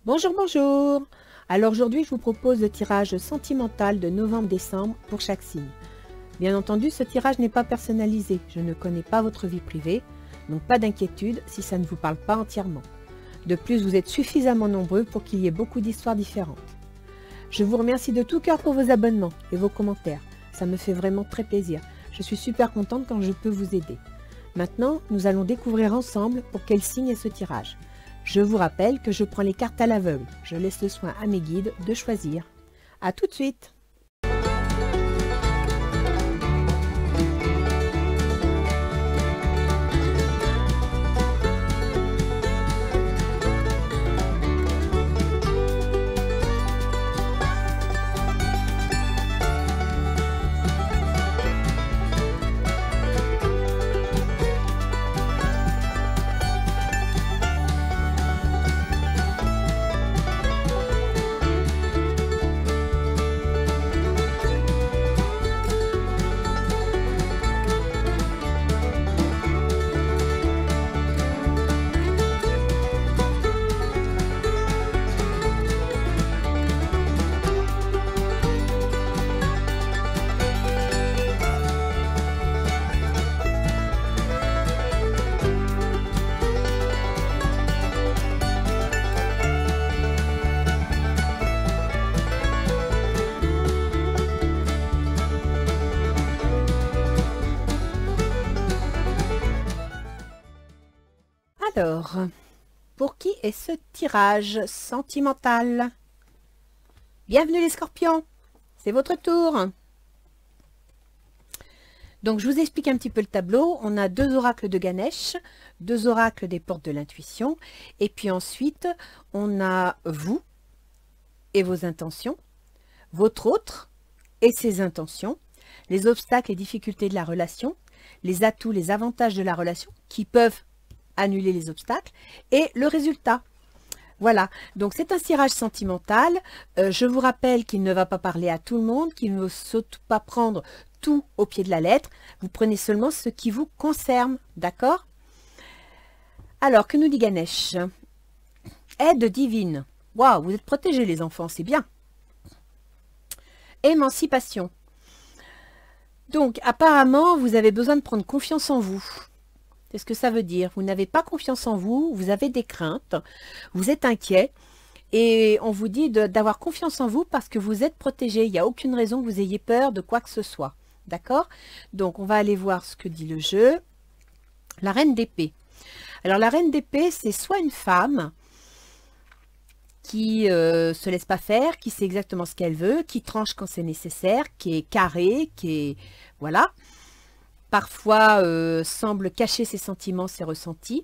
Bonjour, bonjour. Alors aujourd'hui, je vous propose le tirage sentimental de novembre-décembre pour chaque signe. Bien entendu, ce tirage n'est pas personnalisé. Je ne connais pas votre vie privée, donc pas d'inquiétude si ça ne vous parle pas entièrement. De plus, vous êtes suffisamment nombreux pour qu'il y ait beaucoup d'histoires différentes. Je vous remercie de tout cœur pour vos abonnements et vos commentaires. Ça me fait vraiment très plaisir. Je suis super contente quand je peux vous aider. Maintenant, nous allons découvrir ensemble pour quel signe est ce tirage. Je vous rappelle que je prends les cartes à l'aveugle. Je laisse le soin à mes guides de choisir. À tout de suite! Alors, pour qui est ce tirage sentimental? Bienvenue les scorpions, c'est votre tour. Donc je vous explique un petit peu le tableau. On a deux oracles de Ganesh, deux oracles des portes de l'intuition, et puis ensuite on a vous et vos intentions, votre autre et ses intentions, les obstacles et difficultés de la relation, les atouts, les avantages de la relation qui peuvent annuler les obstacles et le résultat. Voilà, donc c'est un tirage sentimental. Je vous rappelle qu'il ne va pas parler à tout le monde, qu'il ne faut surtout pas prendre tout au pied de la lettre. Vous prenez seulement ce qui vous concerne, d'accord? Alors, que nous dit Ganesh? Aide divine. Waouh, vous êtes protégés les enfants, c'est bien. Émancipation. Donc, apparemment, vous avez besoin de prendre confiance en vous. C'est ce que ça veut dire. Vous n'avez pas confiance en vous, vous avez des craintes, vous êtes inquiet et on vous dit d'avoir confiance en vous parce que vous êtes protégé. Il n'y a aucune raison que vous ayez peur de quoi que ce soit. D'accord? Donc, on va aller voir ce que dit le jeu. La reine d'épée. Alors, la reine d'épée, c'est soit une femme qui se laisse pas faire, qui sait exactement ce qu'elle veut, qui tranche quand c'est nécessaire, qui est carrée, qui est... Voilà. Parfois semble cacher ses sentiments, ses ressentis,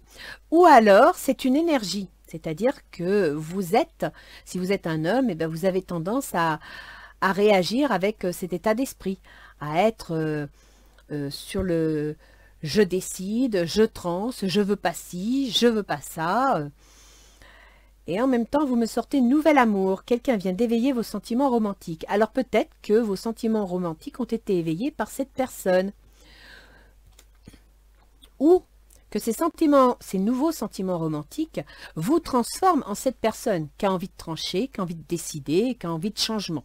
ou alors c'est une énergie, c'est-à-dire que vous êtes, si vous êtes un homme, et bien vous avez tendance à réagir avec cet état d'esprit, à être sur le « je décide »,« je transe »,« je veux pas ci »,« je veux pas ça ». Et en même temps, vous me sortez nouvel amour, quelqu'un vient d'éveiller vos sentiments romantiques. Alors peut-être que vos sentiments romantiques ont été éveillés par cette personne. Ou que ces sentiments, ces nouveaux sentiments romantiques vous transforment en cette personne qui a envie de trancher, qui a envie de décider, qui a envie de changement.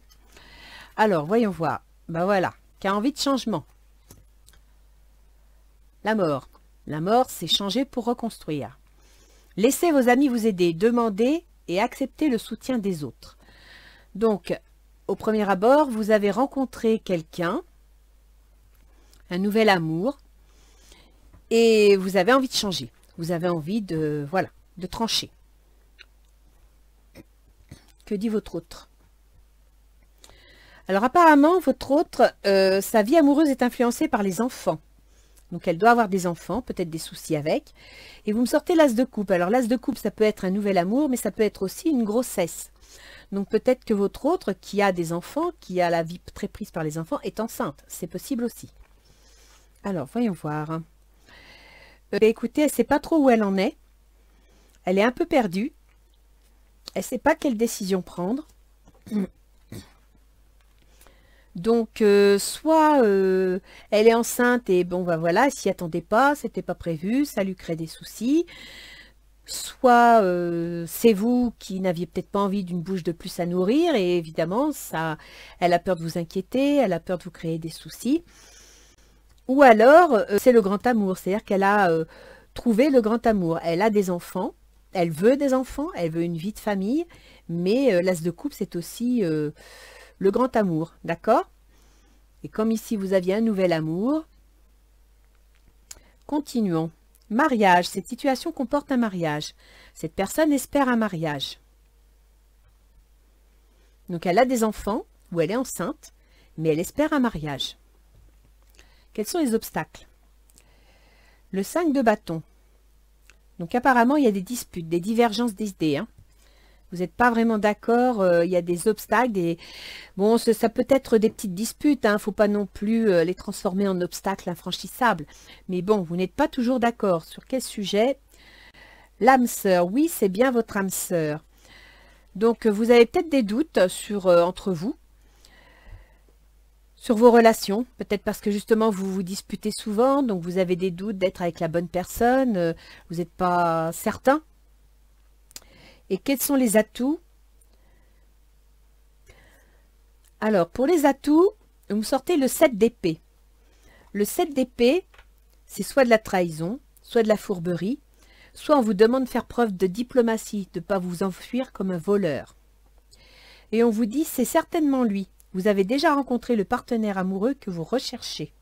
Alors, voyons voir. Ben voilà, qui a envie de changement. La mort. La mort, c'est changer pour reconstruire. Laissez vos amis vous aider, demandez et acceptez le soutien des autres. Donc, au premier abord, vous avez rencontré quelqu'un, un nouvel amour, et vous avez envie de changer. Vous avez envie de, voilà, de trancher. Que dit votre autre? Alors apparemment, votre autre, sa vie amoureuse est influencée par les enfants. Donc elle doit avoir des enfants, peut-être des soucis avec. Et vous me sortez l'as de coupe. Alors l'as de coupe, ça peut être un nouvel amour, mais ça peut être aussi une grossesse. Donc peut-être que votre autre, qui a des enfants, qui a la vie très prise par les enfants, est enceinte. C'est possible aussi. Alors, voyons voir. Écoutez, elle ne sait pas trop où elle en est. Elle est un peu perdue. Elle ne sait pas quelle décision prendre. Donc, soit elle est enceinte et bon, bah voilà, elle s'y attendait pas, c'était pas prévu, ça lui crée des soucis. soit c'est vous qui n'aviez peut-être pas envie d'une bouche de plus à nourrir et évidemment, elle a peur de vous inquiéter, elle a peur de vous créer des soucis. Ou alors, c'est le grand amour, c'est-à-dire qu'elle a trouvé le grand amour. Elle a des enfants, elle veut des enfants, elle veut une vie de famille, mais l'as de coupe, c'est aussi le grand amour, d'accord? Et comme ici, vous aviez un nouvel amour, continuons. Mariage, cette situation comporte un mariage. Cette personne espère un mariage. Donc, elle a des enfants, ou elle est enceinte, mais elle espère un mariage. Quels sont les obstacles? Le 5 de bâton. Donc, apparemment, il y a des disputes, des divergences d'idées, hein. Vous n'êtes pas vraiment d'accord, il y a des obstacles, bon, ça peut être des petites disputes, hein, il ne faut pas non plus les transformer en obstacles infranchissables. Mais bon, vous n'êtes pas toujours d'accord. Sur quel sujet? L'âme sœur, oui, c'est bien votre âme sœur. Donc, vous avez peut-être des doutes entre vous, sur vos relations, peut-être parce que justement, vous vous disputez souvent, donc vous avez des doutes d'être avec la bonne personne, vous n'êtes pas certain. Et quels sont les atouts? Alors, pour les atouts, vous me sortez le 7 d'épée. Le 7 d'épée, c'est soit de la trahison, soit de la fourberie, soit on vous demande de faire preuve de diplomatie, de ne pas vous enfuir comme un voleur. Et on vous dit, c'est certainement lui. Vous avez déjà rencontré le partenaire amoureux que vous recherchez.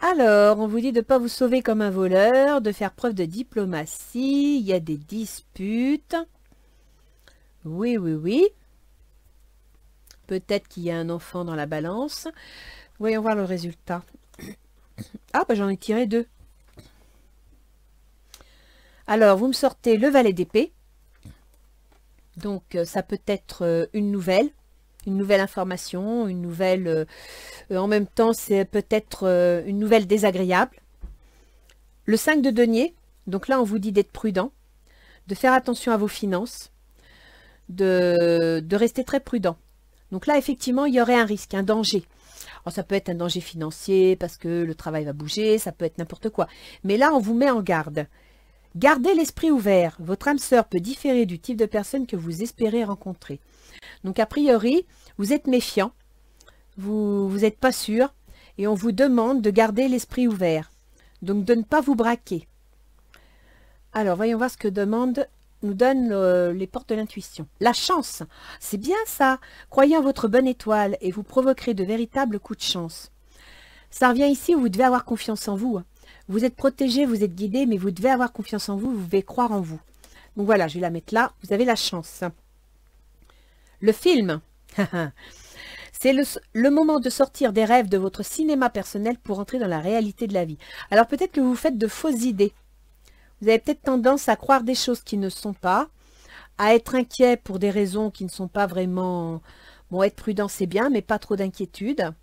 Alors, on vous dit de ne pas vous sauver comme un voleur, de faire preuve de diplomatie, il y a des disputes. Oui, oui, oui. Peut-être qu'il y a un enfant dans la balance. Voyons voir le résultat. Ah, bah j'en ai tiré 2. Alors, vous me sortez le valet d'épée. Donc, ça peut être une nouvelle information, une nouvelle... en même temps, c'est peut-être une nouvelle désagréable. Le 5 de denier, donc là, on vous dit d'être prudent, de faire attention à vos finances, de rester très prudent. Donc là, effectivement, il y aurait un risque, un danger. Alors, ça peut être un danger financier parce que le travail va bouger, ça peut être n'importe quoi. Mais là, on vous met en garde. Gardez l'esprit ouvert. Votre âme sœur peut différer du type de personne que vous espérez rencontrer. Donc, a priori, vous êtes méfiant, vous n'êtes pas sûr, et on vous demande de garder l'esprit ouvert. Donc, de ne pas vous braquer. Alors, voyons voir ce que nous donne les portes de l'intuition. La chance, c'est bien ça. Croyez en votre bonne étoile et vous provoquerez de véritables coups de chance. Ça revient ici où vous devez avoir confiance en vous. Vous êtes protégé, vous êtes guidé, mais vous devez avoir confiance en vous, vous devez croire en vous. Donc voilà, je vais la mettre là. Vous avez la chance. Le film. C'est le moment de sortir des rêves de votre cinéma personnel pour entrer dans la réalité de la vie. Alors peut-être que vous faites de fausses idées. Vous avez peut-être tendance à croire des choses qui ne sont pas, à être inquiet pour des raisons qui ne sont pas vraiment... Bon, être prudent, c'est bien, mais pas trop d'inquiétude.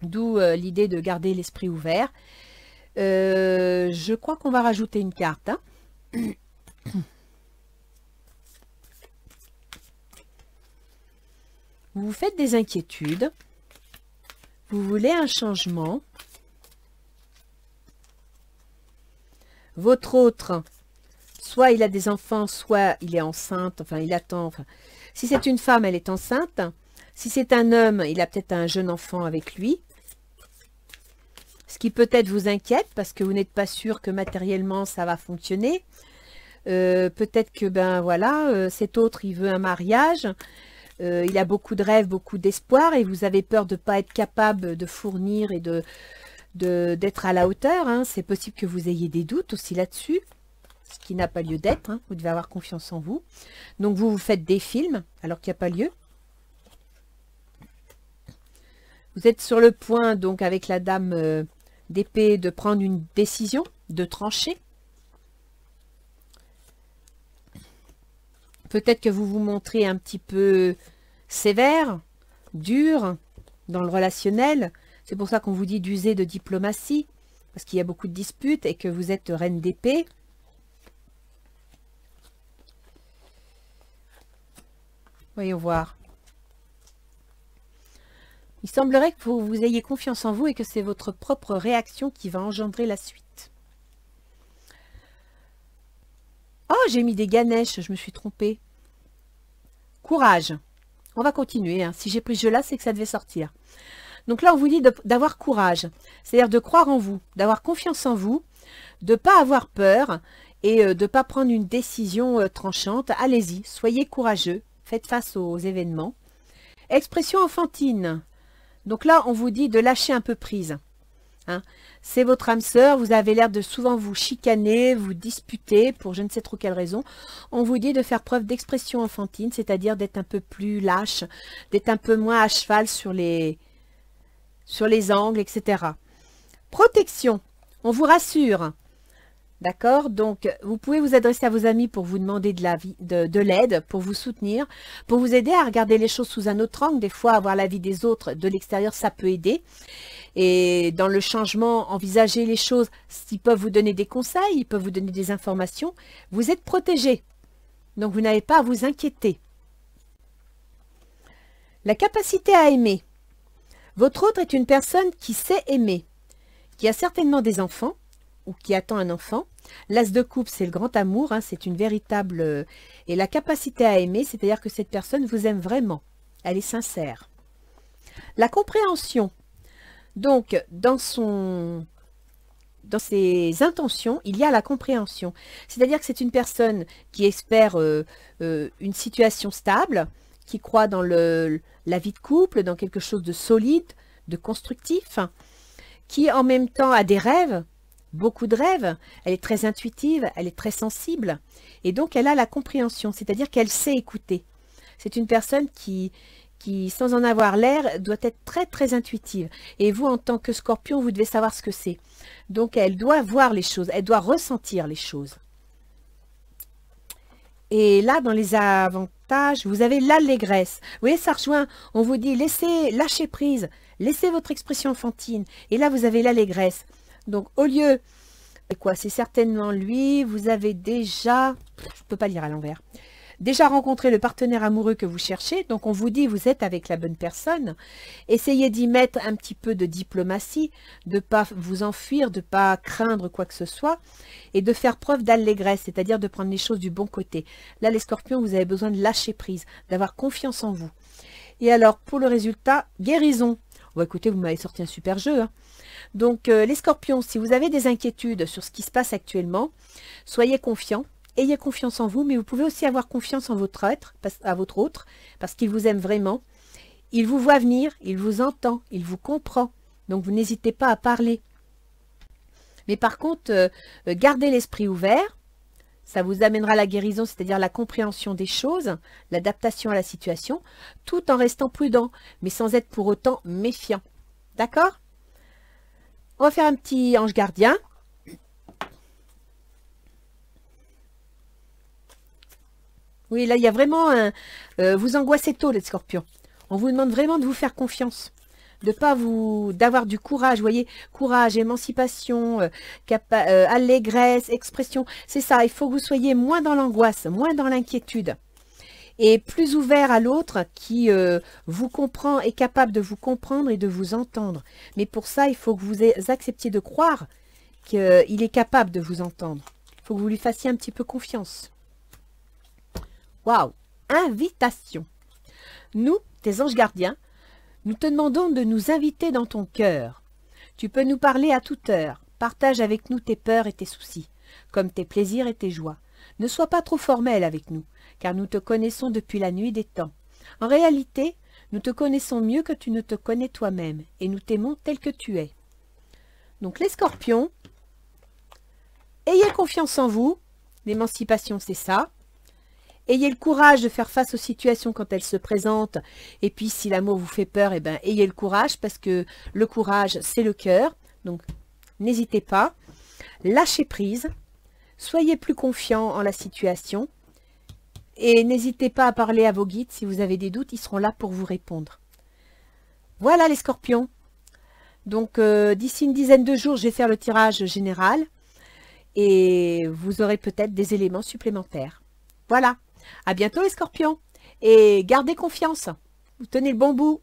D'où l'idée de garder l'esprit ouvert. Je crois qu'on va rajouter une carte. Hein. Vous vous faites des inquiétudes. Vous voulez un changement. Votre autre, soit il a des enfants, soit il est enceinte, enfin il attend. Enfin, si c'est une femme, elle est enceinte. Si c'est un homme, il a peut-être un jeune enfant avec lui. Ce qui peut-être vous inquiète parce que vous n'êtes pas sûr que matériellement ça va fonctionner. Peut-être que ben voilà, cet autre il veut un mariage. Il a beaucoup de rêves, beaucoup d'espoir et vous avez peur de ne pas être capable de fournir et d'être à la hauteur. Hein. C'est possible que vous ayez des doutes aussi là-dessus, ce qui n'a pas lieu d'être. Hein. Vous devez avoir confiance en vous. Donc vous faites des films alors qu'il n'y a pas lieu. Vous êtes sur le point, donc avec la dame d'épée, de prendre une décision, de trancher. Peut-être que vous vous montrez un petit peu sévère, dur dans le relationnel. C'est pour ça qu'on vous dit d'user de diplomatie, parce qu'il y a beaucoup de disputes et que vous êtes reine d'épée. Voyons voir. Il semblerait que vous ayez confiance en vous et que c'est votre propre réaction qui va engendrer la suite. j'ai mis des Ganesh, je me suis trompée. Courage. On va continuer. Hein. Si j'ai pris ce jeu-là, c'est que ça devait sortir. Donc là, on vous dit d'avoir courage. C'est-à-dire de croire en vous, d'avoir confiance en vous, de ne pas avoir peur et de ne pas prendre une décision tranchante. Allez-y, soyez courageux, faites face aux événements. Expression enfantine. Donc là, on vous dit de lâcher un peu prise. Hein. C'est votre âme sœur, vous avez l'air de souvent vous chicaner, vous disputer pour je ne sais trop quelle raison. On vous dit de faire preuve d'expression enfantine, c'est-à-dire d'être un peu plus lâche, d'être un peu moins à cheval sur les angles, etc. Protection, on vous rassure. D'accord? Donc, vous pouvez vous adresser à vos amis pour vous demander de l'aide, pour vous soutenir, pour vous aider à regarder les choses sous un autre angle. Des fois, avoir l'avis des autres de l'extérieur, ça peut aider. Et dans le changement, envisager les choses, ils peuvent vous donner des conseils, ils peuvent vous donner des informations. Vous êtes protégé. Donc, vous n'avez pas à vous inquiéter. La capacité à aimer. Votre autre est une personne qui sait aimer, qui a certainement des enfants, ou qui attend un enfant. L'as de coupe, c'est le grand amour, hein, c'est une véritable... et la capacité à aimer, c'est-à-dire que cette personne vous aime vraiment. Elle est sincère. La compréhension. Donc, dans ses intentions, il y a la compréhension. C'est-à-dire que c'est une personne qui espère une situation stable, qui croit dans la vie de couple, dans quelque chose de solide, de constructif, qui en même temps a des rêves, beaucoup de rêves, elle est très intuitive, elle est très sensible, et donc elle a la compréhension, c'est-à-dire qu'elle sait écouter. C'est une personne qui, sans en avoir l'air, doit être très très intuitive. Et vous, en tant que Scorpion, vous devez savoir ce que c'est. Donc elle doit voir les choses, elle doit ressentir les choses. Et là, dans les avantages, vous avez l'allégresse. Vous voyez, ça rejoint, on vous dit, lâchez prise, laissez votre expression enfantine. Et là, vous avez l'allégresse. Donc, au lieu, c'est quoi? C'est certainement lui, vous avez déjà, je ne peux pas lire à l'envers, déjà rencontré le partenaire amoureux que vous cherchez. Donc, on vous dit, vous êtes avec la bonne personne. Essayez d'y mettre un petit peu de diplomatie, de ne pas vous enfuir, de ne pas craindre quoi que ce soit, et de faire preuve d'allégresse, c'est-à-dire de prendre les choses du bon côté. Là, les Scorpions, vous avez besoin de lâcher prise, d'avoir confiance en vous. Et alors, pour le résultat, guérison. Bon, écoutez, vous m'avez sorti un super jeu, hein. Donc, les Scorpions, si vous avez des inquiétudes sur ce qui se passe actuellement, soyez confiants, ayez confiance en vous, mais vous pouvez aussi avoir confiance en votre autre, parce qu'il vous aime vraiment. Il vous voit venir, il vous entend, il vous comprend. Donc, vous n'hésitez pas à parler. Mais par contre, gardez l'esprit ouvert. Ça vous amènera la guérison, c'est-à-dire la compréhension des choses, l'adaptation à la situation, tout en restant prudent, mais sans être pour autant méfiant. D'accord? On va faire un petit ange gardien. Oui, là, il y a vraiment un... vous angoissez tôt, les Scorpions. On vous demande vraiment de vous faire confiance. D'avoir du courage, vous voyez, courage, émancipation, allégresse, expression. C'est ça, il faut que vous soyez moins dans l'angoisse, moins dans l'inquiétude. Et plus ouvert à l'autre qui vous comprend, est capable de vous comprendre et de vous entendre. Mais pour ça, il faut que vous acceptiez de croire qu'il est capable de vous entendre. Il faut que vous lui fassiez un petit peu confiance. Waouh! Invitation. Nous, tes anges gardiens, nous te demandons de nous inviter dans ton cœur. Tu peux nous parler à toute heure. Partage avec nous tes peurs et tes soucis, comme tes plaisirs et tes joies. Ne sois pas trop formel avec nous, car nous te connaissons depuis la nuit des temps. En réalité, nous te connaissons mieux que tu ne te connais toi-même, et nous t'aimons tel que tu es. Donc les Scorpions, ayez confiance en vous. L'émancipation, c'est ça. Ayez le courage de faire face aux situations quand elles se présentent. Et puis, si l'amour vous fait peur, eh ben, ayez le courage, parce que le courage, c'est le cœur. Donc, n'hésitez pas. Lâchez prise. Soyez plus confiant en la situation. Et n'hésitez pas à parler à vos guides. Si vous avez des doutes, ils seront là pour vous répondre. Voilà les Scorpions. Donc, d'ici une dizaine de jours, je vais faire le tirage général. Et vous aurez peut-être des éléments supplémentaires. Voilà. À bientôt les Scorpions. Et gardez confiance. Vous tenez le bon bout.